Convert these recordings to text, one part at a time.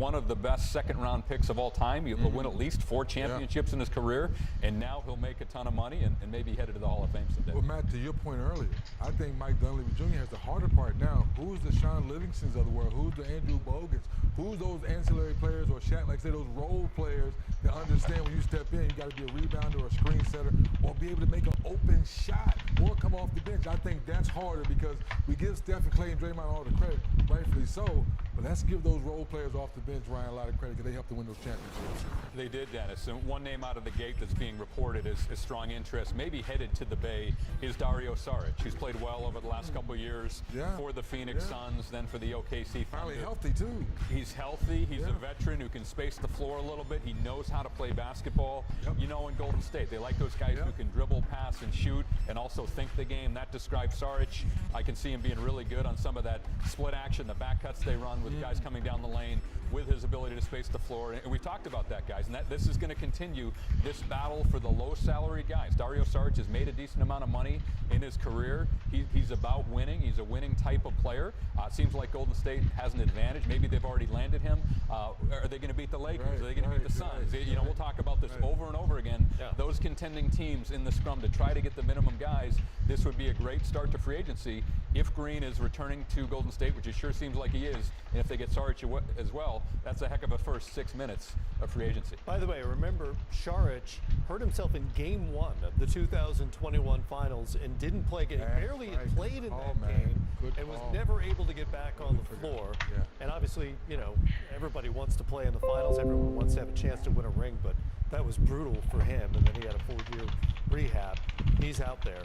one of the best second-round picks of all time. He'll win at least 4 championships in his career, and now he'll make a ton of money and maybe headed to the Hall of Fame someday. Well, Matt, to your point earlier, I think Mike Dunleavy Jr. has the harder part now. Who's the Sean Livingstons of the world? Who's the Andrew Bogans? Who's those ancillary players or like say those role players that understand when you step in, you got to be a rebounder or a screen setter or be able to make an open shot or come off the bench. I think that's harder because we give Steph and Clay and Draymond all the credit, rightfully so, but let's give those role players off the bench, Ryan, a lot of credit because they helped to win those championships. They did, Dennis. And one name out of the gate that's being reported as strong interest, maybe headed to the Bay, is Dario Saric, who's played well over the last couple of years for the Phoenix Suns, then for the OKC Thunder. Finally healthy, too. He's healthy. He's a veteran who can space the floor a little bit. He knows how to play basketball. You know, in Golden State, they like those guys who can dribble, pass, and shoot, and also think the game. That describes Saric. I can see him being really good on some of that split action, the back cuts they run with guys coming down the lane, with his ability to space the floor. And we talked about that, guys, and this is going to continue, this battle for the low-salary guys. Dario Saric has made a decent amount of money in his career. He's about winning. He's a winning type of player. It seems like Golden State has an advantage. Maybe they've already landed him. Are they going to beat the Lakers? Are they going to beat the Suns? You know, we'll talk about this over and over again. Those contending teams in the scrum to try to get the minimum guys, this would be a great start to free agency if Green is returning to Golden State, which it sure seems like he is, and if they get Saric as well, that's a heck of a first 6 minutes of free agency. By the way, remember, Saric hurt himself in Game 1 of the 2021 Finals and didn't play again. He barely had played in that game and was never able to get back on the floor. And obviously, you know, everybody wants to play in the Finals. Everyone wants to have a chance to win a ring, but that was brutal for him. And then he had a full-year rehab. He's out there.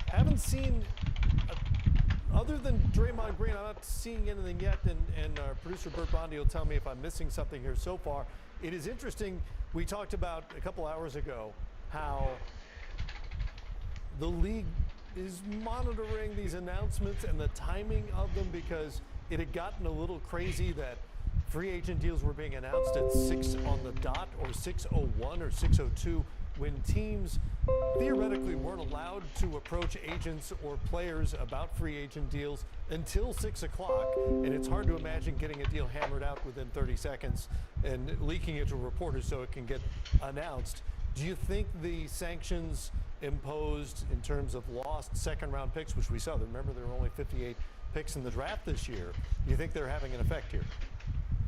Haven't seen... Other than Draymond Green, I'm not seeing anything yet, and our producer Bert Bondi will tell me if I'm missing something here so far. It is interesting, we talked about a couple hours ago how the league is monitoring these announcements and the timing of them because it had gotten a little crazy that free agent deals were being announced at 6 on the dot or 6:01 or 6:02 when teams theoretically weren't allowed to approach agents or players about free agent deals until 6 o'clock. And it's hard to imagine getting a deal hammered out within 30 seconds and leaking it to reporters so it can get announced. Do you think the sanctions imposed in terms of lost second-round picks, which we saw, remember there were only 58 picks in the draft this year, do you think they're having an effect here?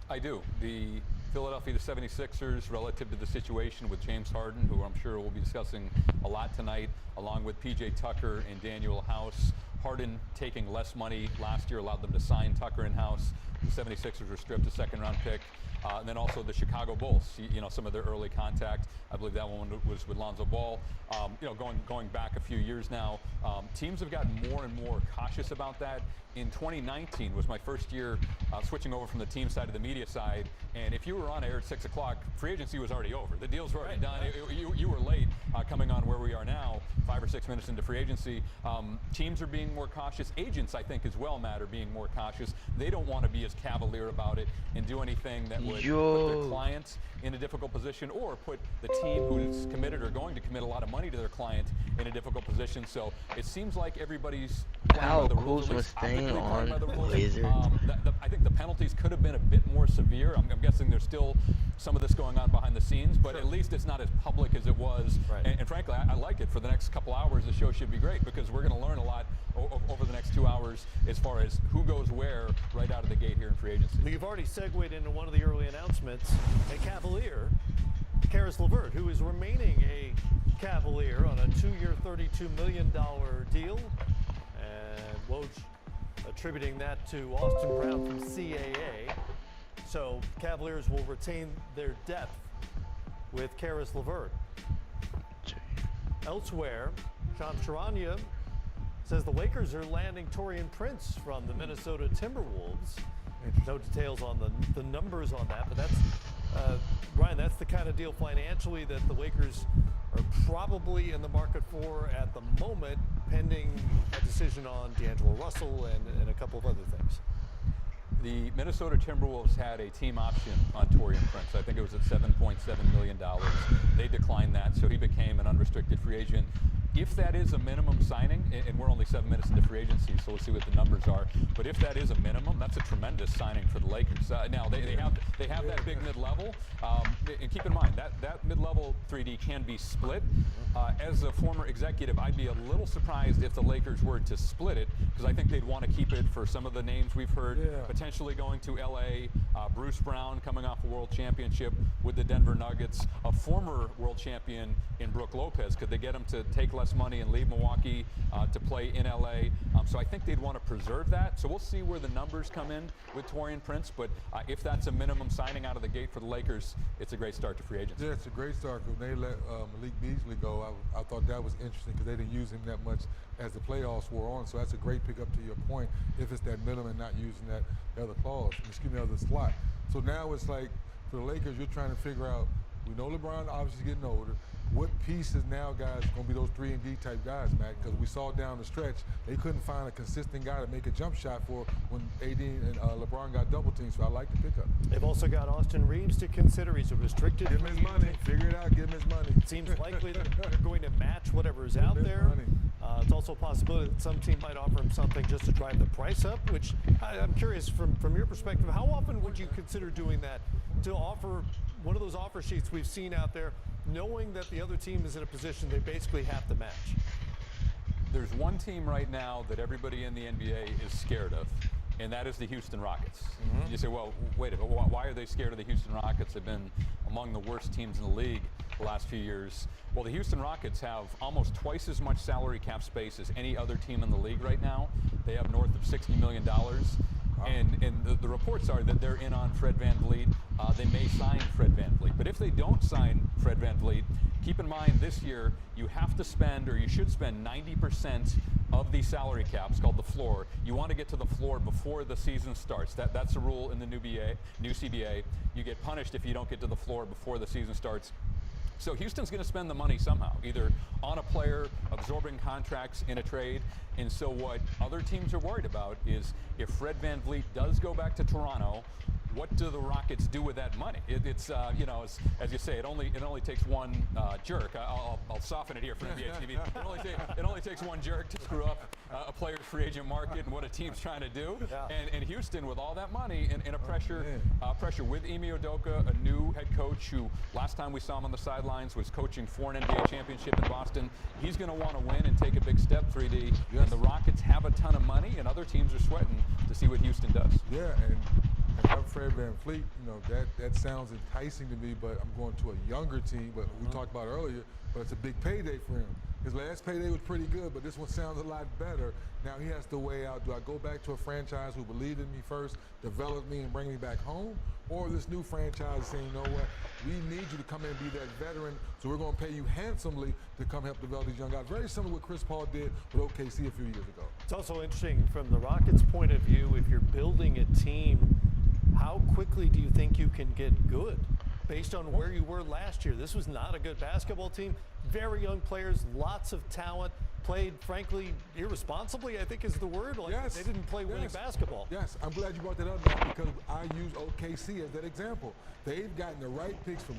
I do. The Philadelphia 76ers, relative to the situation with James Harden, who I'm sure we'll be discussing a lot tonight, along with P.J. Tucker and Daniel House. Harden taking less money last year allowed them to sign Tucker and House. The 76ers were stripped a second-round pick. And then also the Chicago Bulls, you know, some of their early contact. I believe that one was with Lonzo Ball. You know, going back a few years now, teams have gotten more and more cautious about that. In 2019 was my first year switching over from the team side to the media side. And if you were on air at 6 o'clock, free agency was already over. The deals were already done. You were late coming on where we are now, 5 or 6 minutes into free agency. Teams are being more cautious. Agents, I think, as well, Matt, are being more cautious. They don't want to be as cavalier about it and do anything that would put their clients in a difficult position or put the team who is committed or going to commit a lot of money to their client in a difficult position. So it seems like everybody's playing by the rules. Was staying on by the rules. Wizards. I think the penalties could have been a bit more severe. I'm guessing there's still some of this going on behind the scenes, but at least it's not as public as it was. And frankly, I like it. For the next couple hours, the show should be great because we're going to learn a lot over the next 2 hours as far as who goes where right out of the gate here in free agency. You've already segued into one of the early announcements. A Cavalier, Caris LeVert, who is remaining a Cavalier on a 2-year, $32 million deal. And Woj attributing that to Austin Brown from CAA. So Cavaliers will retain their depth with Caris LeVert. Elsewhere, Shams Charania says the Lakers are landing Taurean Prince from the Minnesota Timberwolves. No details on the numbers on that, but that's, Ryan, that's the kind of deal financially that the Lakers are probably in the market for at the moment, pending a decision on D'Angelo Russell and a couple of other things. The Minnesota Timberwolves had a team option on Taurean Prince. I think it was at $7.7 million. They declined that, so he became an unrestricted free agent. if that is a minimum signing, and we're only 7 minutes into free agency, so we'll see what the numbers are. But if that is a minimum, that's a tremendous signing for the Lakers. Now they have that big mid-level, and keep in mind that mid-level 3D can be split. As a former executive, I'd be a little surprised if the Lakers were to split it, because I think they'd want to keep it for some of the names we've heard, potentially going to LA, Bruce Brown coming off a world championship with the Denver Nuggets, a former world champion in Brook Lopez. Could they get him to take less money and leave Milwaukee to play in LA? So I think they'd want to preserve that. So we'll see where the numbers come in with Taurean Prince, but if that's a minimum signing out of the gate for the Lakers, it's a great start to free agency. Yeah, it's a great start, because they let Malik Beasley go. I thought that was interesting, because they didn't use him that much as the playoffs wore on. So that's a great pickup to your point, if it's that minimum and not using that other clause, other slot. So now it's like, for the Lakers, you're trying to figure out, we know LeBron obviously getting older. What pieces now, guys, going to be those 3-and-D type guys, Matt? Because we saw down the stretch, they couldn't find a consistent guy to make a jump shot for when AD and LeBron got double teamed. So I like the pickup. They've also got Austin Reeves to consider. He's a restricted. Give him his money. Figure it out. Give him his money. It seems likely that they're going to match whatever is out there. It's also a possibility that some team might offer him something just to drive the price up, which I'm curious from your perspective, how often would you consider doing that, to offer one of those offer sheets we've seen out there, knowing that the other team is in a position they basically have to match? There's one team right now that everybody in the NBA is scared of, and that is the Houston Rockets. You say, well, wait a minute, why are they scared of the Houston Rockets? They've been among the worst teams in the league the last few years. Well, the Houston Rockets have almost twice as much salary cap space as any other team in the league right now. They have north of $60 million. And the reports are that they're in on Fred VanVleet. They may sign Fred VanVleet. But if they don't sign Fred VanVleet, keep in mind this year you have to spend, or you should spend, 90% of the salary cap. It's called the floor. You want to get to the floor before the season starts. That's a rule in the new CBA. You get punished if you don't get to the floor before the season starts. So Houston's going to spend the money somehow, either on a player, absorbing contracts in a trade. And so what other teams are worried about is, if Fred VanVleet does go back to Toronto, what do the Rockets do with that money? It's as you say, it only takes one jerk. I'll soften it here for NBA TV. It only takes one jerk to screw up a player's free agent market and what a team's trying to do. And Houston, with all that money and a pressure with Ime Udoka, a new head coach who last time we saw him on the sidelines was coaching for an NBA championship in Boston. He's going to want to win and take a big step, 3D. And the Rockets have a ton of money, and other teams are sweating to see what Houston does. Yeah, and if I'm Fred VanVleet, that sounds enticing to me, but I'm going to a younger team, but we talked about earlier, but it's a big payday for him. His last payday was pretty good, but this one sounds a lot better. Now he has to weigh out, do I go back to a franchise who believed in me first, developed me, and bring me back home? Or this new franchise saying, you know what, we need you to come in and be that veteran, so we're going to pay you handsomely to come help develop these young guys. Very similar to what Chris Paul did with OKC a few years ago. It's also interesting from the Rockets' point of view, if you're building a team, how quickly do you think you can get good based on where you were last year? This was not a good basketball team. Very young players, lots of talent, played, frankly, irresponsibly, I think is the word. They didn't play winning basketball. Yes, I'm glad you brought that up, Matt, because I use OKC as that example. They've gotten the right picks from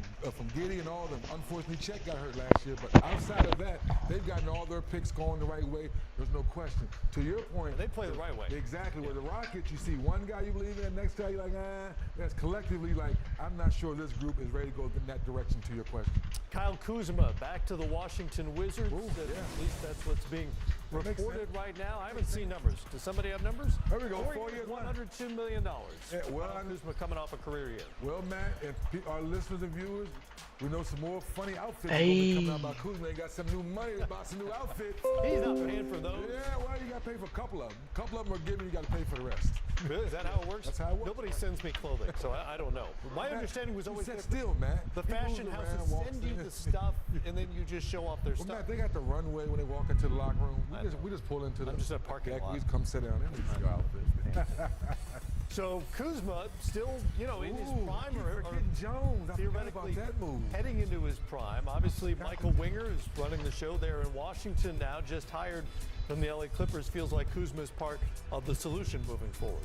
Giddey and all of them. Unfortunately, Chet got hurt last year, but outside of that, they've gotten all their picks going the right way. There's no question. To your point, they play the right way. Exactly. With the Rockets, you see one guy you believe in, the next guy you're like, that's collectively like, I'm not sure this group is ready to go in that direction, to your question. Kyle Kuzma back to the Washington Wizards. At least that's what's being reported right now. I haven't seen numbers. Does somebody have numbers? There we go. 4 years, $102 million. Yeah, Kuzma coming off a career year. Well, Matt, if our listeners and viewers, we know some more funny outfits coming out about Kuzma. They got some new money to buy some new outfits. He's not paying for those. Yeah, well, you got to pay for a couple of them. A couple of them are given, you got to pay for the rest. Really? Is that how it works? That's how it works. Nobody sends me clothing, so I don't know. My understanding was always that still, Matt. The fashion houses send you the stuff, and then you just show off their stuff. Matt, they got the runway when they walk into the locker room. We just pull into the just a parking lot. We just come sit down in your outfit. So Kuzma still, in his prime, or Jones. theoretically that move. heading into his prime. Obviously, Michael Winger is running the show there in Washington now, just hired from the LA Clippers. Feels like Kuzma is part of the solution moving forward.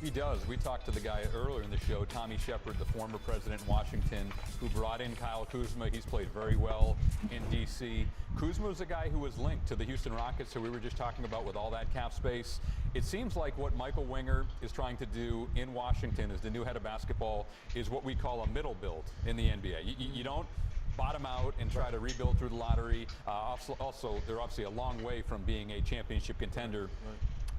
He does. We talked to the guy earlier in the show, Tommy Shepard, the former president in Washington, who brought in Kyle Kuzma. He's played very well in D.C. Kuzma was a guy who was linked to the Houston Rockets, who we were just talking about with all that cap space. It seems like what Michael Winger is trying to do in Washington as the new head of basketball is what we call a middle build in the NBA. You don't bottom out and try to rebuild through the lottery. Also, they're obviously a long way from being a championship contender.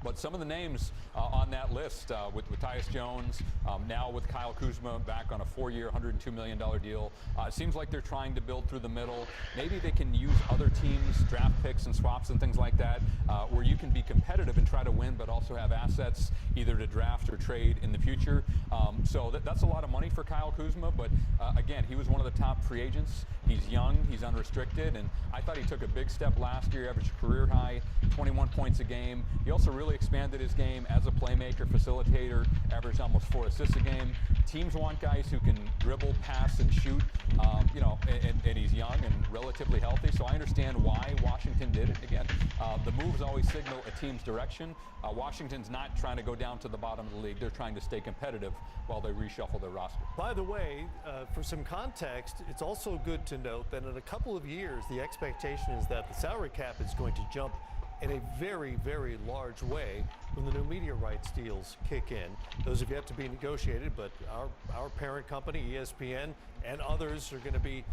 But some of the names on that list, with Tyus Jones, now with Kyle Kuzma back on a 4-year, $102 million deal, it seems like they're trying to build through the middle. Maybe they can use other teams' draft picks and swaps and things like that, where you can be competitive and try to win, but also have assets either to draft or trade in the future. So that's a lot of money for Kyle Kuzma, but again, he was one of the top free agents. He's young, he's unrestricted, and I thought he took a big step last year, averaged career high, 21 points a game. He also really expanded his game as a playmaker, facilitator, averaged almost 4 assists a game. Teams want guys who can dribble, pass, and shoot, and he's young and relatively healthy, so I understand why Washington did it. Again, the moves always signal a team's direction. Washington's not trying to go down to the bottom of the league. They're trying to stay competitive while they reshuffle their roster. By the way, for some context, it's also good to note that in a couple of years, the expectation is that the salary cap is going to jump in a very, very large way when the new media rights deals kick in. Those have yet to be negotiated, but our parent company, ESPN, and others are going to be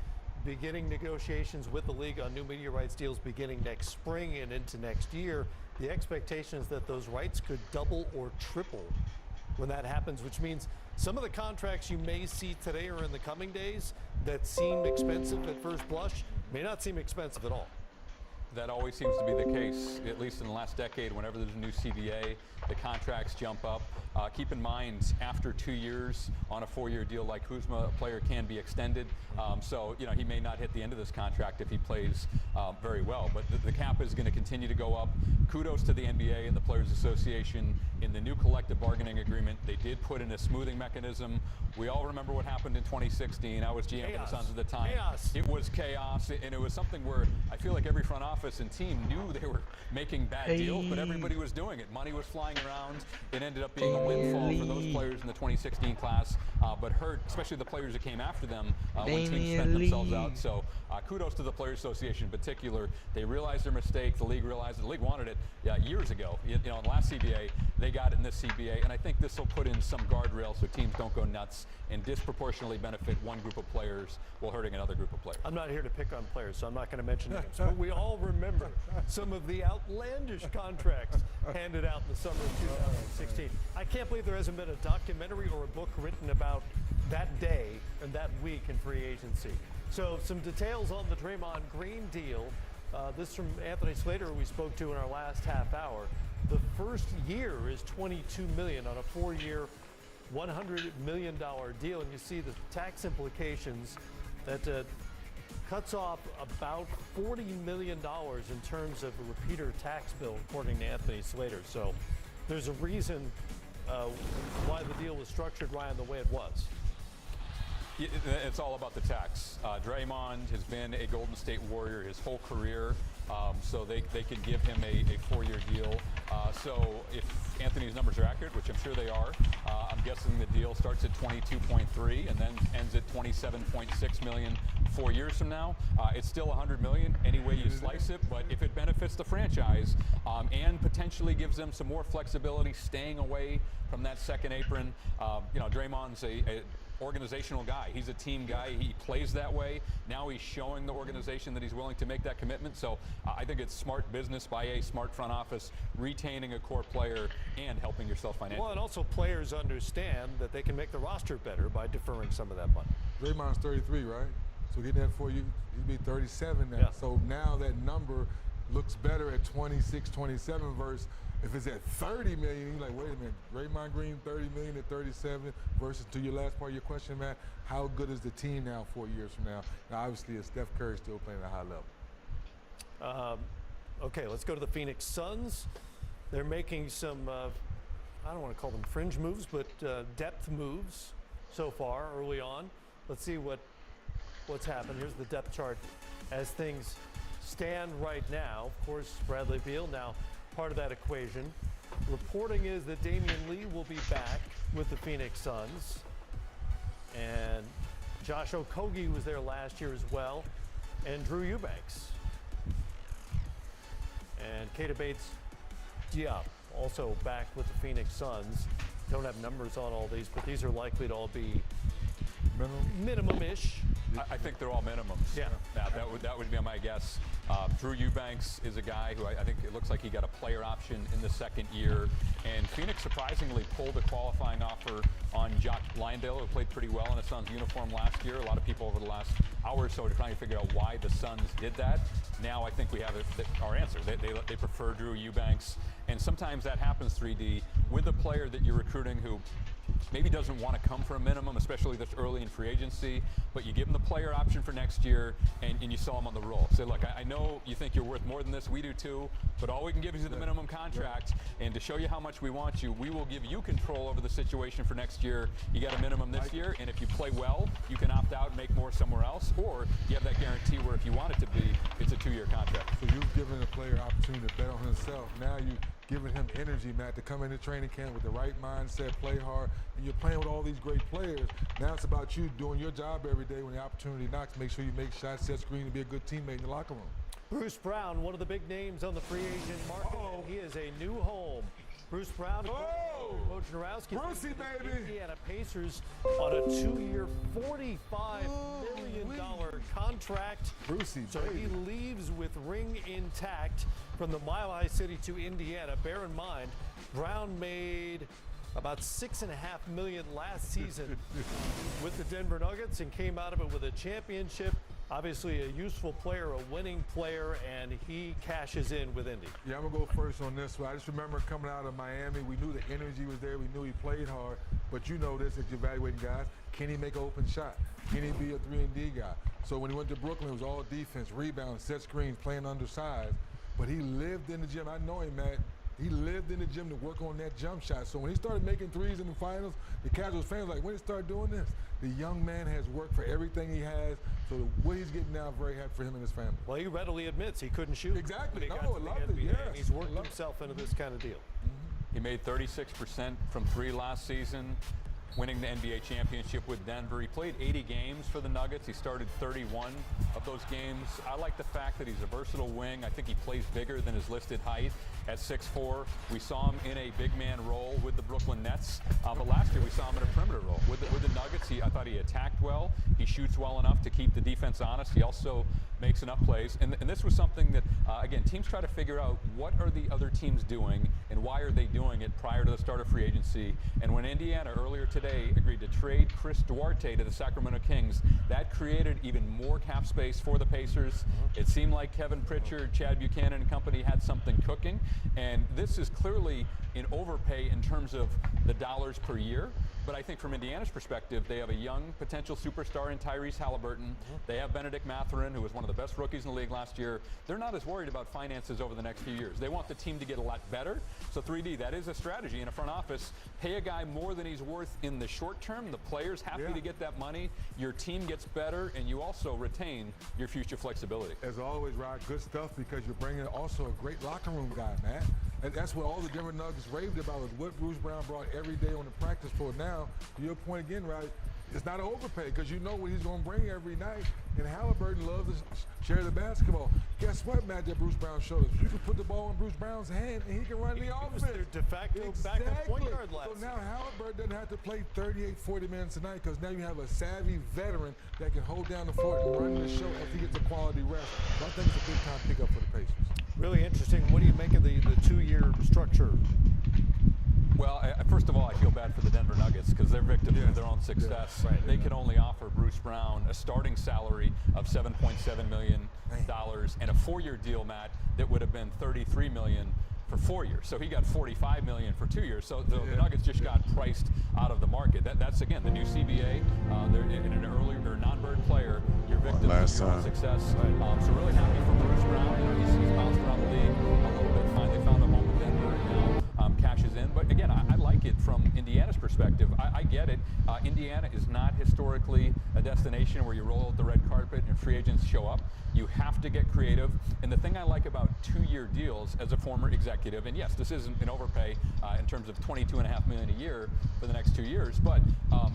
beginning negotiations with the league on new media rights deals beginning next spring and into next year. The expectation is that those rights could double or triple when that happens, which means some of the contracts you may see today or in the coming days that seem expensive at first blush may not seem expensive at all. That always seems to be the case, at least in the last decade. Whenever there's a new CBA, the contracts jump up. Keep in mind, after 2 years on a 4-year deal like Kuzma, a player can be extended. So, he may not hit the end of this contract if he plays very well. But the cap is going to continue to go up. Kudos to the NBA and the Players Association. In the new collective bargaining agreement, they did put in a smoothing mechanism. We all remember what happened in 2016. I was GM for the Suns at the time. Chaos. It was chaos, and it was something where I feel like every front office and team knew they were making bad deals, but everybody was doing it. Money was flying around. It ended up being a windfall for those players in the 2016 class, but hurt, especially the players that came after them when teams spent themselves out. So kudos to the Players Association in particular. They realized their mistake. The league realized it. The league wanted it years ago. In the last CBA, they got it in this CBA, and I think this will put in some guardrails so teams don't go nuts and disproportionately benefit one group of players while hurting another group of players. I'm not here to pick on players, so I'm not going to mention names, but we all remember some of the outlandish contracts handed out in the summer of 2016. I can't believe there hasn't been a documentary or a book written about that day and that week in free agency. So some details on the Draymond Green deal. This from Anthony Slater, who we spoke to in our last half hour. The first year is $22 million on a 4-year, $100 million deal, and you see the tax implications that cuts off about $40 million in terms of a repeater tax bill, according to Anthony Slater. So there's a reason why the deal was structured, Ryan, the way it was. It's all about the tax. Draymond has been a Golden State Warrior his whole career, so they could give him a 4-year deal. So if Anthony's numbers are accurate, which I'm sure they are, I'm guessing the deal starts at 22.3 and then ends at 27.6 million 4 years from now. It's still 100 million any way you slice it, but if it benefits the franchise and potentially gives them some more flexibility, staying away from that second apron, Draymond's a organizational guy. He's a team guy. He plays that way. Now he's showing the organization that he's willing to make that commitment. So I think it's smart business by a smart front office, retaining a core player and helping yourself financially. Well, and also players understand that they can make the roster better by deferring some of that money. Draymond's 33, right? So getting that for you, he'd be 37 now. Yeah. So now that number looks better at 26, 27 versus if it's at 30 million, you're like, wait a minute, Draymond Green 30 million at 37 versus, to your last part of your question, Matt, how good is the team now 4 years from now? Now, obviously, is Steph Curry still playing at a high level? Okay, let's go to the Phoenix Suns. They're making some, I don't want to call them fringe moves, but depth moves so far early on. Let's see what's happened. Here's the depth chart as things stand right now. Of course, Bradley Beal now part of that equation. Reporting is that Damian Lee will be back with the Phoenix Suns. And Josh Okogie was there last year as well. And Drew Eubanks. And Keita Bates-Diop also back with the Phoenix Suns. Don't have numbers on all these, but these are likely to all be minimum-ish. I think they're all minimums. Yeah. That would be my guess. Drew Eubanks is a guy who I think it looks like he got a player option in the second year. And Phoenix surprisingly pulled a qualifying offer on Jock Lyondale, who played pretty well in a Suns uniform last year. A lot of people over the last hour or so are trying to figure out why the Suns did that. Now I think we have our answer. They prefer Drew Eubanks. And sometimes that happens, 3D, with a player that you're recruiting who maybe doesn't want to come for a minimum, especially this early in free agency, but you give him the player option for next year and you sell him on the roll. Say, look, I know you think you're worth more than this, we do too, but all we can give you is the minimum contract, and to show you how much we want you, we will give you control over the situation for next year. You got a minimum this year, and if you play well, you can opt out and make more somewhere else, or you have that guarantee where if you want it to be, it's a 2-year contract. So you've given the player opportunity to bet on himself. Now you giving him energy, Matt, to come into training camp with the right mindset, play hard, and you're playing with all these great players. Now it's about you doing your job every day when the opportunity knocks. Make sure you make shots, set screen, and be a good teammate in the locker room. Bruce Brown, one of the big names on the free agent market. He is a new home. Bruce Brown, Wojnarowski, Brucey, baby. Indiana Pacers on a 2-year, $45 million contract. Brucey, so baby. he leaves with ring intact from the Mile High City to Indiana. Bear in mind, Brown made about $6.5 million last season with the Denver Nuggets and came out of it with a championship. Obviously a useful player, a winning player, and he cashes in with Indy. Yeah, I'm going to go first on this one. I just remember coming out of Miami, we knew the energy was there. We knew he played hard. But you know this, if you're evaluating guys, can he make an open shot? Can he be a 3-and-D guy? So when he went to Brooklyn, it was all defense, rebounds, set screens, playing undersized. But he lived in the gym. I know him, Matt. He lived in the gym to work on that jump shot. So when he started making threes in the finals, the casual fans were like, when did he start doing this? The young man has worked for everything he has. So what he's getting now, very happy for him and his family. Well, he readily admits he couldn't shoot. Exactly. No, I loved it. Yes. He's worked himself into this kind of deal. He made 36% from 3 last season, winning the NBA championship with Denver. He played 80 games for the Nuggets. He started 31 of those games. I like the fact that he's a versatile wing. I think he plays bigger than his listed height at 6'4". We saw him in a big man role with the Brooklyn Nets, but last year we saw him in a perimeter role. With the Nuggets, I thought he attacked well. He shoots well enough to keep the defense honest. He also makes enough plays. And this was something that, again, teams try to figure out what are the other teams doing and why are they doing it prior to the start of free agency. And when Indiana earlier today agreed to trade Chris Duarte to the Sacramento Kings, that created even more cap space for the Pacers. It seemed like Kevin Pritchard, Chad Buchanan and company had something cooking. And this is clearly an overpay in terms of the dollars per year. But I think from Indiana's perspective, they have a young potential superstar in Tyrese Halliburton. They have Benedict Mathurin, who was one of the best rookies in the league last year. They're not as worried about finances over the next few years. They want the team to get a lot better. So 3D, that is a strategy in a front office. Pay a guy more than he's worth in the short term. The player's happy to get that money. Your team gets better, and you also retain your future flexibility. As always, Rod, good stuff because you're bringing also a great locker room guy, Matt. And that's what all the Denver Nuggets raved about was what Bruce Brown brought every day on the practice floor. Now, to your point again, Rod, it's not an overpay because you know what he's going to bring every night. And Halliburton loves to share the basketball. Guess what, Matt, that Bruce Brown showed us? You can put the ball in Bruce Brown's hand and he can run the offense. Their de facto backup point guard last. So now Halliburton doesn't have to play 38, 40 minutes a night because now you have a savvy veteran that can hold down the fort and run the show if he gets a quality rest. So I think it's a big time pickup for the Pacers. Really interesting. What do you make of the 2-year structure? Well, first of all, I feel bad for the Denver Nuggets because they're victims of their own success. Right. They could only offer Bruce Brown a starting salary of $7.7 million and a 4-year deal, Matt, that would have been $33 million for 4 years. So he got $45 million for 2 years. So the Nuggets just got priced out of the market. That's again the new CBA. They're in an earlier non-bird player. You're victims of your own success. So really happy for Bruce Brown. He's bounced around the league a little bit. Finally found a home with Denver and now cashes in. But again, I like like it from Indiana's perspective. I get it. Indiana is not historically a destination where you roll out the red carpet and free agents show up. You have to get creative. And the thing I like about 2-year deals as a former executive, and yes, this isn't an overpay in terms of $22.5 million a year for the next 2 years, but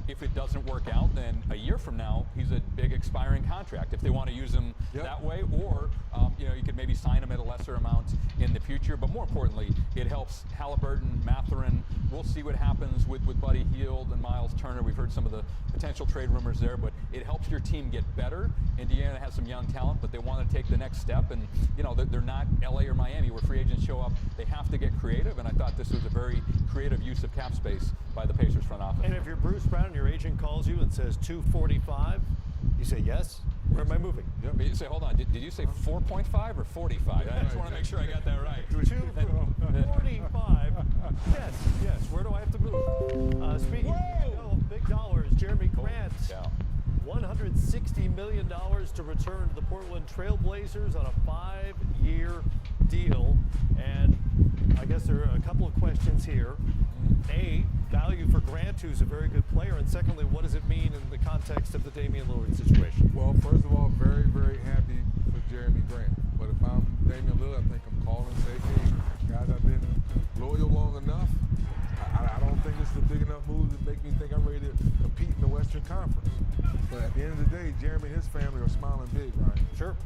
if it doesn't work out, then a year from now, he's a big expiring contract. If they want to use him that way, or you could maybe sign him at a lesser amount in the future. But more importantly, it helps Halliburton, Mathurin. We'll see what happens with Buddy Hield and Miles Turner. We've heard some of the potential trade rumors there, but it helps your team get better. Indiana has some young talent, but they want to take the next step. And they're not LA or Miami where free agents show up. They have to get creative, and I thought this was a very creative use of cap space by the Pacers front office. And if you're Bruce Brown, your agent calls you and says 245, you say yes. Where am I moving? Yep. You say, hold on, did you say 4.5 or 45? I just want to make sure I got that right. 245. Yes. Where do I have to move? Speaking of big dollars, Jeremy Grant. $160 million to return to the Portland Trail Blazers on a 5-year deal. And I guess there are a couple of questions here. A, value for Grant, who's a very good player. And secondly, what does it mean in the context of the Damian Lillard situation? Well, first of all, very, very happy for Jeremy Grant. But if I'm Damian Lillard, I think I'm calling and saying, hey, guys, I've been loyal long enough. I don't think this is a big enough move to make me think I'm ready to compete in the Western Conference. But at the end of the day, Jeremy and his family are smiling big, Ryan. Sure.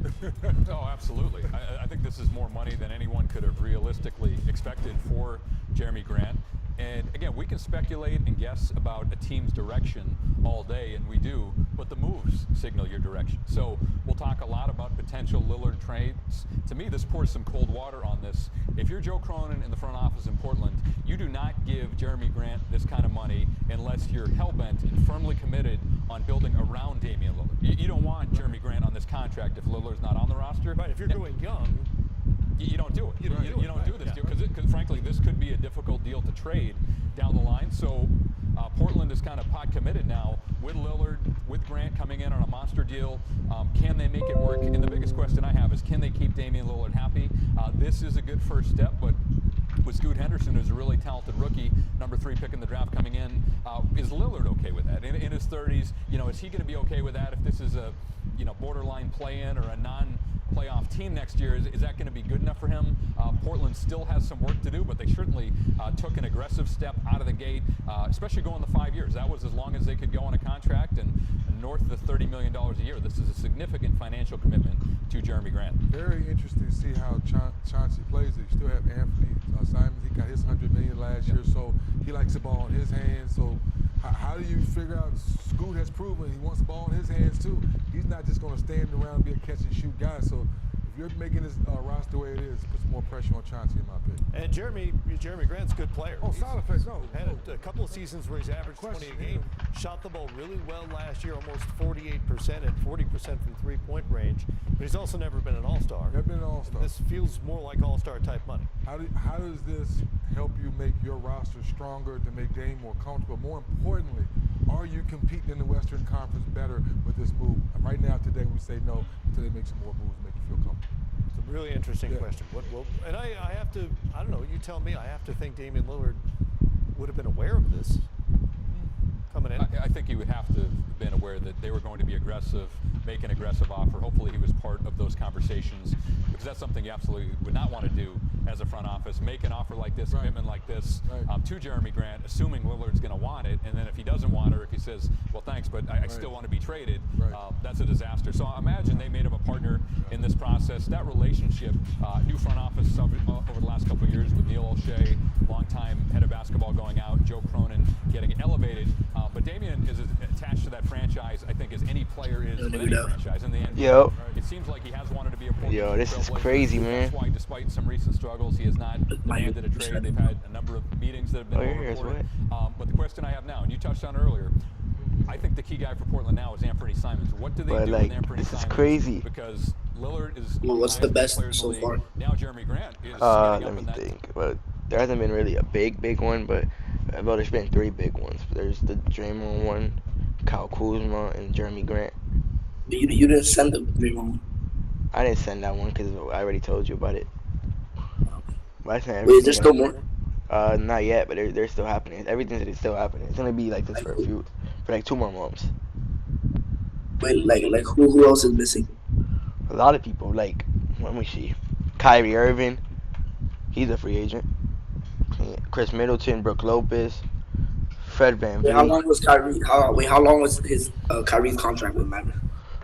Oh, absolutely. I think this is more money than anyone could have realistically expected for Jeremy Grant. And again, we can speculate and guess about a team's direction all day, and we do, but the moves signal your direction. So we'll talk a lot about potential Lillard trades. To me, this pours some cold water on this. If you're Joe Cronin in the front office in Portland, you do not give Jeremy Grant this kind of money unless you're hell-bent and firmly committed on building around Damian Lillard. You don't want Jeremy Grant on this contract if Lillard's not on the roster. Right, if you're going young, you don't do it. You don't do this deal because frankly, this could be a difficult deal to trade down the line. So Portland is kind of pot committed now with Lillard, with Grant coming in on a monster deal. Can they make it work? And the biggest question I have is, can they keep Damian Lillard happy? This is a good first step, but with Scoot Henderson, who's a really talented rookie, number 3 pick in the draft coming in, is Lillard okay with that? In his 30s, is he going to be okay with that if this is a borderline play-in or a non-playoff team next year? Is that going to be good enough for him? Portland still has some work to do, but they certainly took an aggressive step out of the gate, especially going the 5 years. That was as long as they could go on a contract, and north of the $30 million a year. This is a significant financial commitment to Jeremy Grant. Very interesting to see how Chauncey plays it. You still have Anthony Simons. He got his $100 million last year, so he likes the ball in his hands. So how do you figure out? Scoot has proven he wants the ball in his hands too. He's not just going to stand around and be a catch and shoot guy. So if you're making this roster the way it is, it puts more pressure on Chauncey in my opinion. And Jeremy Grant's a good player. Oh, solid player. No, had a couple of seasons where he's averaged 20 a game. Shot the ball really well last year, almost 48% and 40% from three-point range. But he's also never been an all-star. Never been an all-star. This feels more like all-star type money. How does this help you make your roster stronger to make Dame more comfortable? More importantly, are you competing in the Western Conference better with this move? Right now, today, we say no until they make some more moves to make you feel comfortable. It's a really interesting question. And I have to, I don't know, you tell me, I have to think Damian Lillard would have been aware of this coming in. I think he would have to have been aware that they were going to be aggressive, make an aggressive offer. Hopefully he was part of those conversations, because that's something you absolutely would not want to do as a front office. Make an offer like this, commitment like this to Jeremy Grant, assuming Lillard's going to want it. And then if he doesn't want it, or if he says, well, thanks, but I still want to be traded, that's a disaster. So I imagine they made him a partner in this process. That relationship, new front office over the last couple of years with Neil Olshey, longtime head of basketball going out, Joe Cronin getting elevated. But Damian is as attached to that franchise, I think, as any player is with any franchise in the NBA. Yo. It seems like he has wanted to be a Portland. Yo, this is crazy, man. That's why, despite some recent struggles, he has not demanded a trade. They've had a number of meetings that have been reported. But the question I have now, and you touched on it earlier, I think the key guy for Portland now is Anthony Simons. What do they do with Anthony Simons? This is crazy. Because Lillard is what's the best so far? Now Jeremy Grant is let me think. But there hasn't been really a big one, but there's been 3 big ones. There's the Draymond one, Kyle Kuzma, and Jeremy Grant. You didn't send the Draymond. I didn't send that one because I already told you about it. But I sent Wait, is there still more? Not yet, but they're still happening. Everything's still happening. It's gonna be like this for like 2 more months. Wait, like who else is missing? A lot of people, like, let me see. Kyrie Irving, he's a free agent. Chris Middleton, Brook Lopez, Fred Van Wait, how Vliet. long was Kyrie? How long was his Kyrie's contract with Maverick?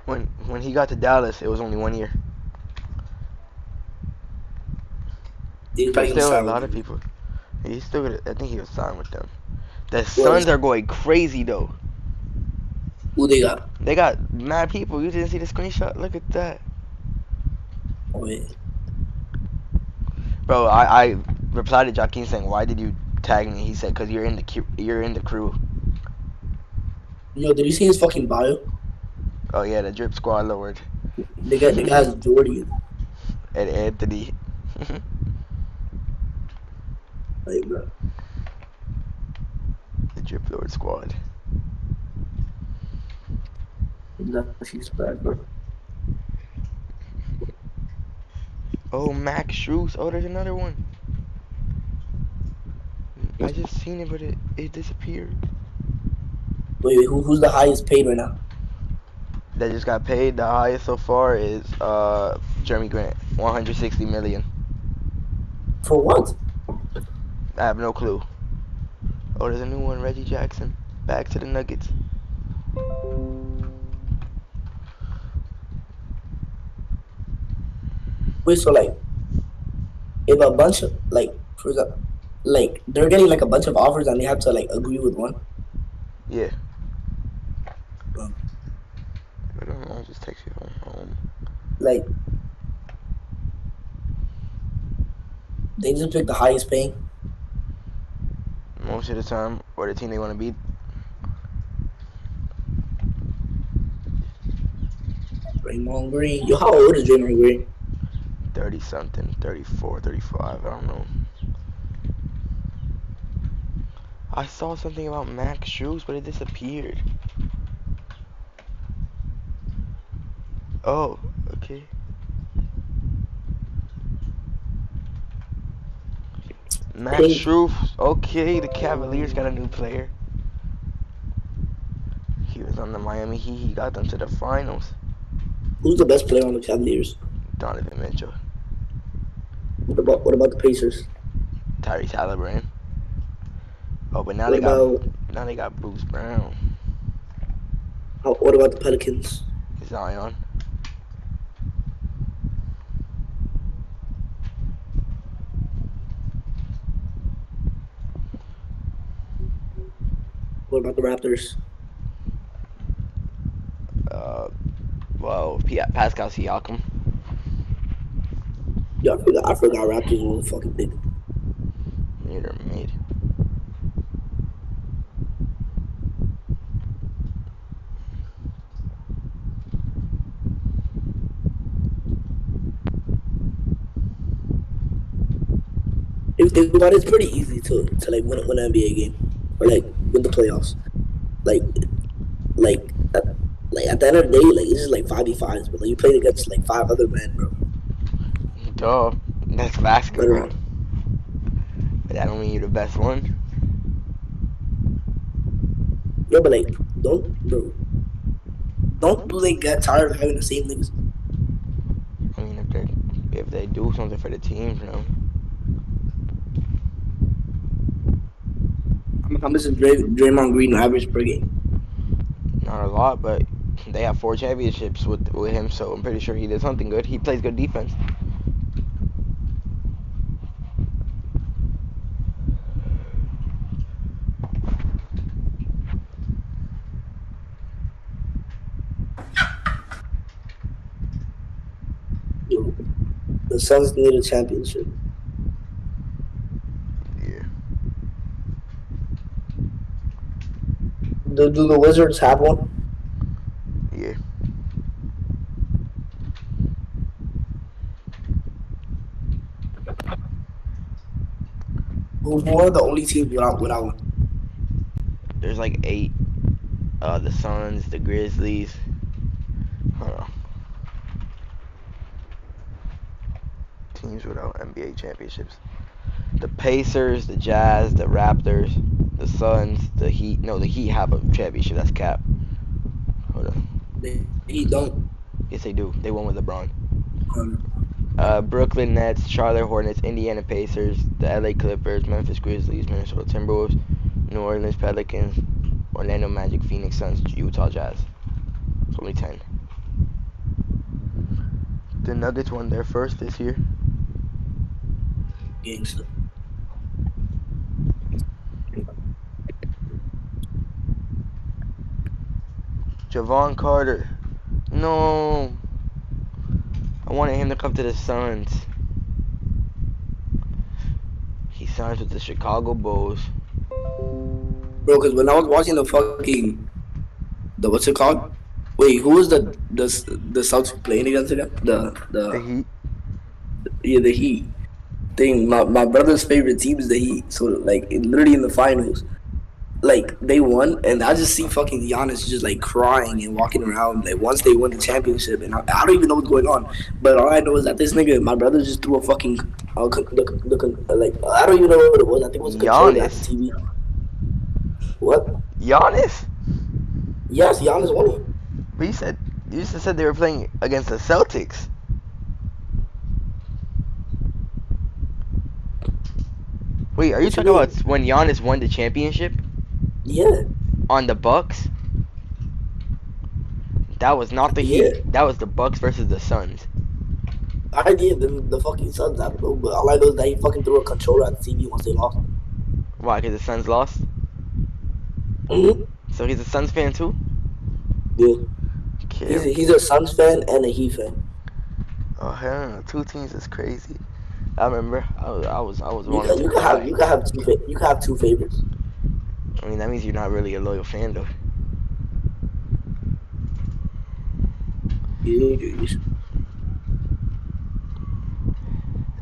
When he got to Dallas, it was only 1 year. He's But probably gonna still, a sign lot with of them. people. He's still gonna. I think he was signed with them. The Well, Suns are going crazy though. Who they got? They got mad people. You didn't see the screenshot? Look at that, Oh, wait. bro. I replied to Joaquin saying, "Why did you tag me?" He said, "Cause you're in the crew." Yo, did you see his fucking bio? Oh yeah, the drip squad lowered. The guy has Jordan. And Anthony. Like, bro. The drip lowered squad. She's bad, bro. Oh, Max Strus. Oh, there's another one. I just seen it, but it disappeared. Wait, who's the highest paid right now? That just got paid. The highest so far is Jeremy Grant, 160 million. For what? I have no clue. Oh, there's a new one, Reggie Jackson, back to the Nuggets. Wait, so like, if a bunch of for example, like they're getting like a bunch of offers and they have to like agree with one. Yeah. I don't know. I'll just text you from home. Like, they just pick the highest paying. Most of the time, or the team they want to beat. Draymond Green. Yo, how old is Draymond Green? 30 something, 34, 35. I don't know. I saw something about Max Strus, but it disappeared. Oh, okay. Max Pink. Strus. Okay, the Cavaliers got a new player. He was on the Miami Heat. He got them to the finals. Who's the best player on the Cavaliers? Donovan Mitchell. What about the Pacers? Tyrese Halliburton. Oh, but now they got Bruce Brown. What about the Pelicans? Zion. What about the Raptors? Well, Pascal Siakam. Yo, I forgot Raptors were fucking big. They're mid. If you think about it, it's pretty easy to like win an NBA game or like win the playoffs. Like at the end of the day, like it's just like 5v5s, but like you played against like 5 other men, bro. Duh. That's basketball. Literally. But that don't mean you're the best one. Yeah, but like don't they get tired of having the same niggas? I mean, if they do something for the team, you know. How much is Draymond Green average per game? Not a lot, but they have 4 championships with him, so I'm pretty sure he did something good. He plays good defense. Yo, the Suns need a championship. Yeah. Do the Wizards have one? Yeah. Who are the only teams without one? There's like 8. The Suns, the Grizzlies. Teams without NBA championships. The Pacers, the Jazz, the Raptors, the Suns, the Heat. No, the Heat have a championship. That's cap. Hold on. He don't. Yes, they do. They won with LeBron. Um, Brooklyn Nets, Charlotte Hornets, Indiana Pacers, the LA Clippers, Memphis Grizzlies, Minnesota Timberwolves, New Orleans Pelicans, Orlando Magic, Phoenix Suns, Utah Jazz. It's only 10. The Nuggets won their first this year. Gangster. Javon Carter. No. I wanted him to come to the Suns. He signs with the Chicago Bulls. Bro, because when I was watching the what's it called? Wait, who was the Celtics playing against again? The Heat. Yeah, the Heat. Thing, my brother's favorite team is the Heat. So like literally in the finals, like they won, and I just see fucking Giannis just like crying and walking around. Like once they won the championship, and I don't even know what's going on. But all I know is that this nigga, my brother, just threw a fucking like I don't even know what it was. I think it was a controller at the TV. What? Giannis? Yes, Giannis won it. But you just said they were playing against the Celtics. Wait, are you talking about when Giannis won the championship? Yeah. On the Bucks? That was not the Heat. That was the Bucks versus the Suns. I did the fucking Suns. I don't know, but all I know is that he fucking threw a controller at the TV once they lost. Why? Because the Suns lost? Mm-hmm. So he's a Suns fan too? Yeah. Okay. He's a Suns fan and a Heat fan. Oh hell no, 2 teams is crazy. I remember I was one. You can have two favorites. I mean that means you're not really a loyal fan though.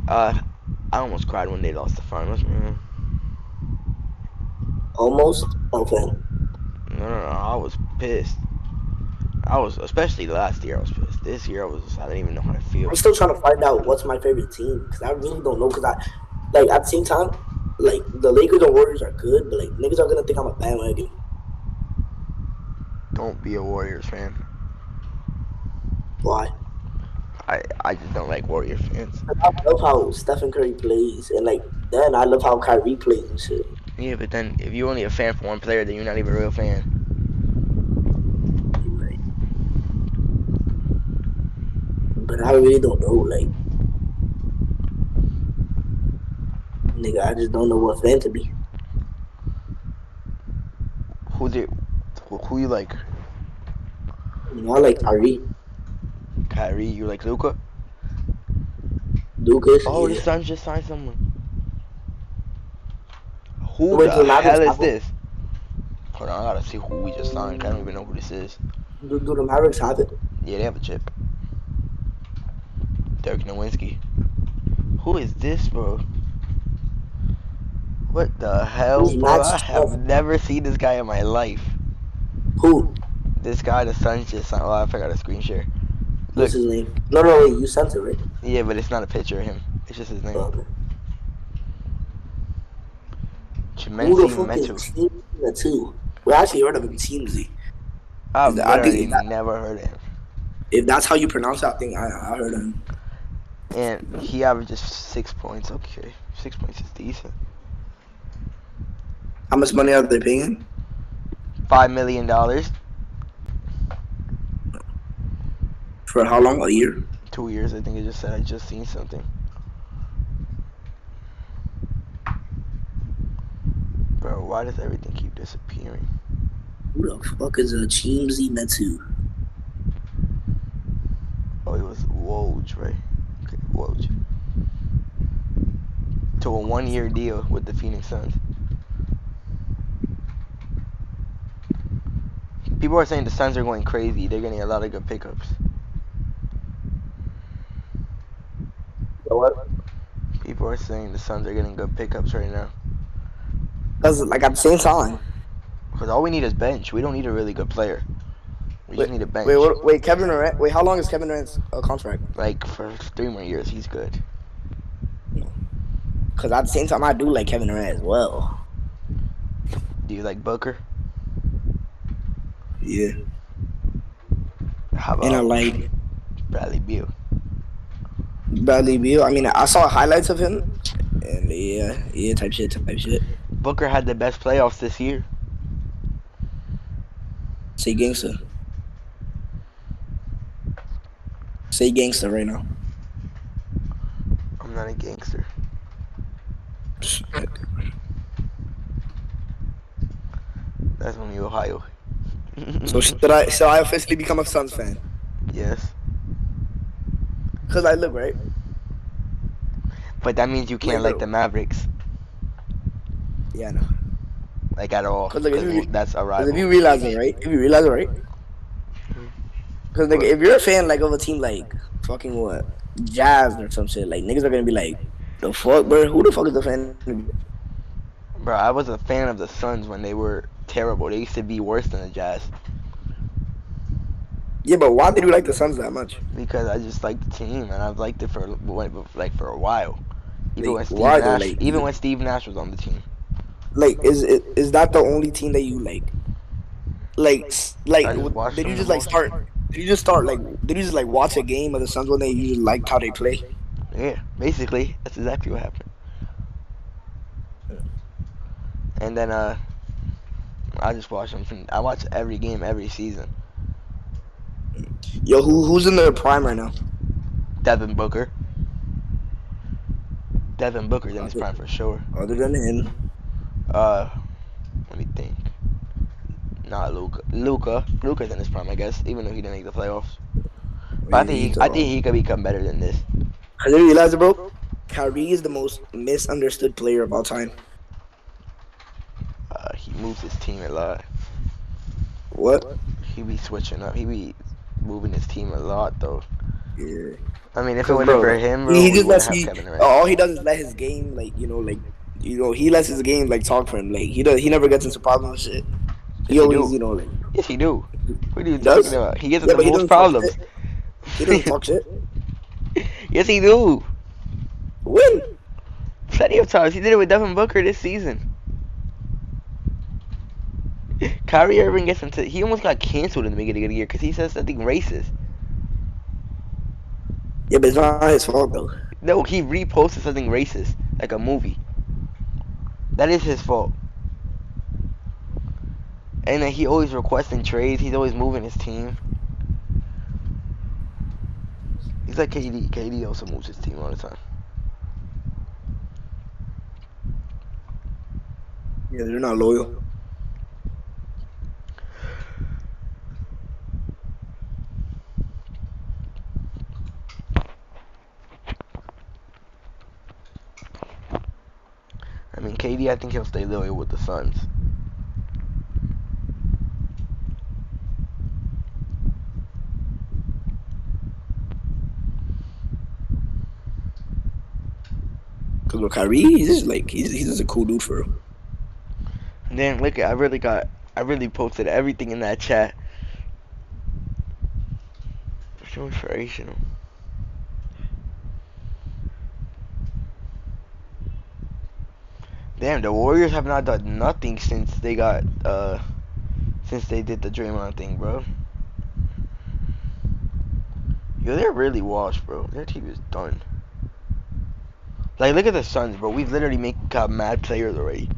I almost cried when they lost the finals, man. Almost? Okay. No, I was pissed. Especially last year, I was pissed. This year, I didn't even know how to feel. I'm still trying to find out what's my favorite team, because I really don't know, because like, at the same time, like, the Lakers and Warriors are good, but, like, niggas are going to think I'm a bandwagon. Don't be a Warriors fan. Why? I just don't like Warrior fans. I love how Stephen Curry plays, and, like, then I love how Kyrie plays and shit. Yeah, but then, if you're only a fan for one player, then you're not even a real fan. But I really don't know, like, nigga, I just don't know what fan to be. Who you like? You know, I like Kyrie. Kyrie, you like Luka? Lucas. Oh, yeah. the Suns just signed someone. Who the hell is this? Hold on, I gotta see who we just signed. I don't even know who this is. Do the Mavericks have it? Yeah, they have a chip. Dirk Nowitzki. Who is this, bro? What the hell, bro? I have never seen this guy in my life. Who? This guy, the Suns just signed. Oh, I forgot to screen share. What's his name? No, wait, you sent it, right? Yeah, but it's not a picture of him. It's just his name. Okay. Chimenzi Metu. We actually heard of him, Teamsy. I've literally never heard of him. If that's how you pronounce it, I think I heard of him. And he averages 6 points. Okay, 6 points is decent. How much money are they paying him? $5 million. For how long? A year? 2 years, I think it just said. I just seen something. Bro, why does everything keep disappearing? Who the fuck is a Teamsy Metu? Oh, it was Woj, right? Okay, Woj. To a 1-year deal with the Phoenix Suns. People are saying the Suns are going crazy. They're getting a lot of good pickups. You know what? People are saying the Suns are getting good pickups right now. Because, like, at the same time. Because all we need is bench. We don't need a really good player. We just need a bench. Wait, Kevin Durant. Wait, how long is Kevin Durant's contract? Like, for 3 more years, he's good. Because at the same time, I do like Kevin Durant as well. Do you like Booker? Yeah. How And I about like Bradley Beal? Bradley Beal. I mean, I saw highlights of him. And yeah, type shit. Booker had the best playoffs this year. Say gangster. Say gangster right now. I'm not a gangster. That's from Ohio. So should I officially become a Suns fan? Yes. Cause I look right. But that means you can't like the Mavericks. Yeah, I know. Like at all. Cause like, That's a Cause rival. if you realize it, right? Cause like if you're a fan like of a team like fucking what Jazz or some shit, like niggas are gonna be like, the fuck, bro? Who the fuck is the fan? Bro, I was a fan of the Suns when they were terrible. They used to be worse than the Jazz. Yeah, but why did you like the Suns that much? Because I just liked the team, and I've liked it for a while. Even Like, when Steve Nash was on the team. Like, is that the only team that you like? Like, did you just like watch a game of the Suns when you just liked how they play? Yeah, basically, that's exactly what happened. And then I just watch them. I watch every game every season. Yo, who's in their prime right now? Devin Booker. Devin Booker's in his prime for sure. Other than him, let me think. Not Luka. Luka's in his prime, I guess, even though he didn't make the playoffs. But I think he could become better than this. Cause you realize it, bro? Kyrie is the most misunderstood player of all time. He moves his team a lot. What? He be switching up. He be moving his team a lot, though. Yeah. I mean, if it wasn't for him, bro, he we just wouldn't lets have Kevin Durant. all he does is let his game, he lets his game talk for him. Like he never gets into problems and shit. He always, Yes, he do. What are you does? talking about? He gets into but the most problems. He doesn't talk shit. Yes, he do. When? Plenty of times. He did it with Devin Booker this season. Kyrie Irving gets into. He almost got canceled in the beginning of the year because he said something racist. Yeah, but it's not his fault though. No, he reposted something racist, like a movie. That is his fault. And then he always requesting trades. He's always moving his team. He's like KD. KD also moves his team all the time. Yeah, they're not loyal. I mean, KD, I think he'll stay loyal with the Suns. Cause with Kyrie, he's just a cool dude for real. And then look at I really posted everything in that chat. So inspirational. Damn, the Warriors have not done nothing since they got since they did the Draymond thing, bro. Yo, they're really washed, bro. Their team is done. Like, look at the Suns, bro. We've literally got mad players already.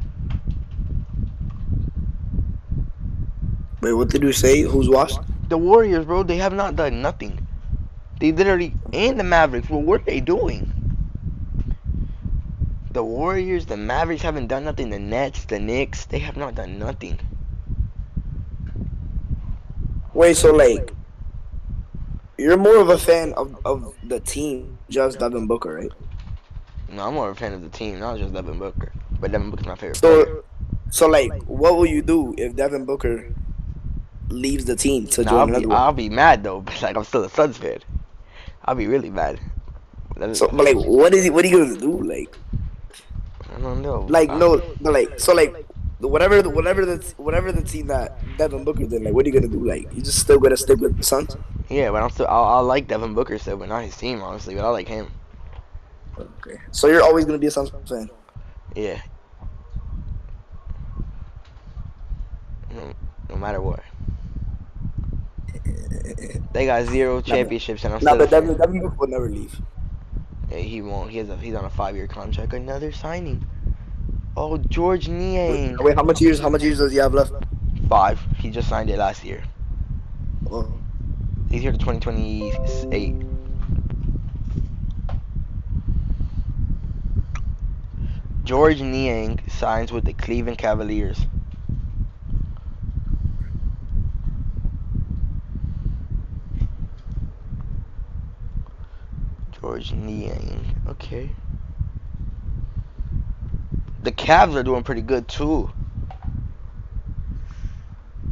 Wait, what did you say? Who's washed? The Warriors, bro, they have not done nothing. They literally, and the Mavericks, well, what are they doing? The Warriors, the Mavericks haven't done nothing. The Nets, the Knicks, they have not done nothing. Wait, so like, you're more of a fan of the team, just Devin Booker, right? No, I'm more of a fan of the team, not just Devin Booker. But Devin Booker's my favorite player. So like, what will you do if Devin Booker leaves the team to join another one? I'll be mad though, but like I'm still a Suns fan. I'll be really mad. So, but like, what are you gonna do? Like, I don't know. Like, no, but like, so like, whatever the team that Devin Booker did, like, what are you gonna do? Like, you just still gonna stick with the Suns? Yeah, but I'll like Devin Booker still, but not his team, honestly. But I like him. Okay. So you're always gonna be a Suns fan. Yeah. No matter what. They got 0 championships, and I'm Nah, still a but fan. Devin Booker will never leave. Yeah, he won't. He's on a 5-year contract. Another signing. Oh, George Niang. Wait, how much years? How much years does he have left? 5. He just signed it last year. Oh. He's here to 2028. George Niang signs with the Cleveland Cavaliers. George Niang. Okay. The Cavs are doing pretty good too.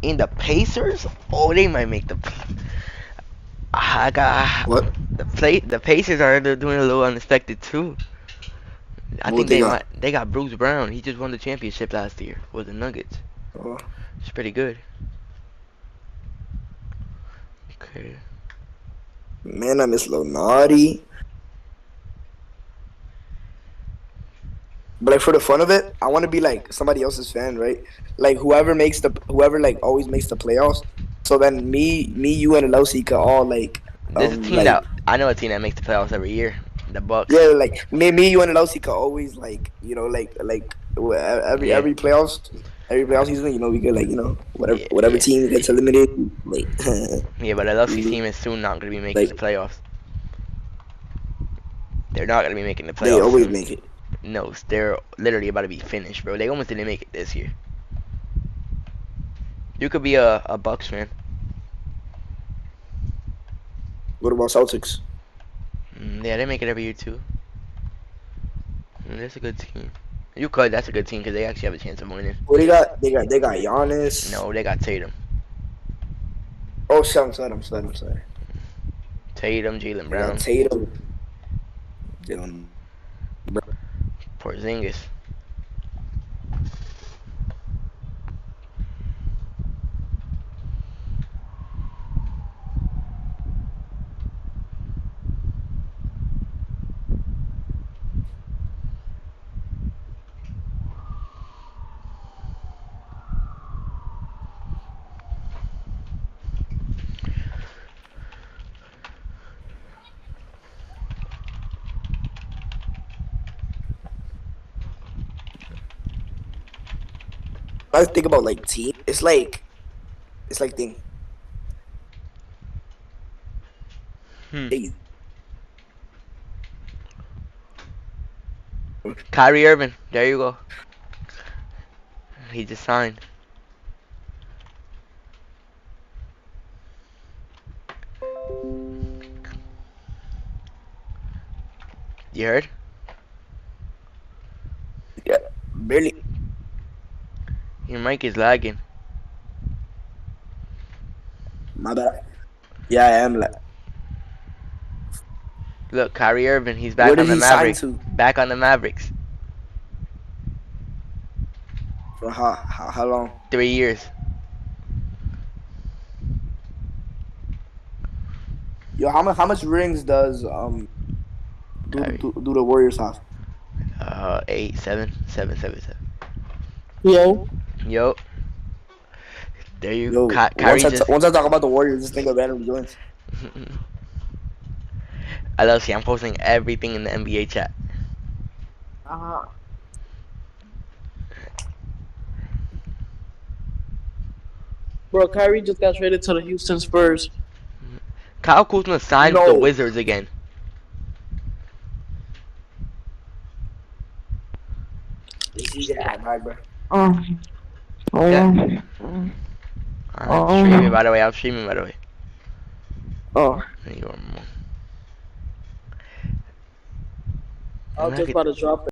In the Pacers? Oh, they might make the. I got What? the Pacers are doing a little unexpected too. I What think they got? they got Bruce Brown. He just won the championship last year with the Nuggets. Oh. It's pretty good. Okay. Man, I miss Lil Naughty. But like for the fun of it, I want to be like somebody else's fan, right? Like whoever like always makes the playoffs. So then me, you, and Elsie could all like. There's a team like, that I know a team that makes the playoffs every year. The Bucks. Yeah, like me, you, and Elsie could always like every playoffs. Every playoff season, we could whatever team gets eliminated, like. Yeah, but the Luxy team is soon not going to be making the playoffs. They're not going to be making the playoffs. They always soon. make it. No, they're literally about to be finished, bro. They almost didn't make it this year. You could be a Bucks fan. What about Celtics? Yeah, they make it every year too. That's a good team. You could. That's a good team because they actually have a chance of winning. Well, they got Giannis. No, they got Tatum. Oh, shit, I'm sorry. Tatum, Jaylen Brown, Tatum. Jaylen Brown. Porzingis. I think about like team. It's like thing. Hey. Kyrie Irving. There you go. He just signed. You heard? Yeah, barely. Your mic is lagging. My bad. Yeah, I am. Look, Kyrie Irving, he's back Where on did the he sign Mavericks. to? Back on the Mavericks. For how long? 3 years. Yo, how much rings does do the Warriors have? 8, 7, 7, 7, 7. Yo. There you Yo, go. Kyrie once I talk about the Warriors, just think of random joints. I love see. I'm posting everything in the NBA chat. Bro, Kyrie just got traded to the Houston Spurs. Kyle Kuzma signed with the Wizards again. Oh. Yeah. I'm streaming, by the way. Oh. You're I was just about to drop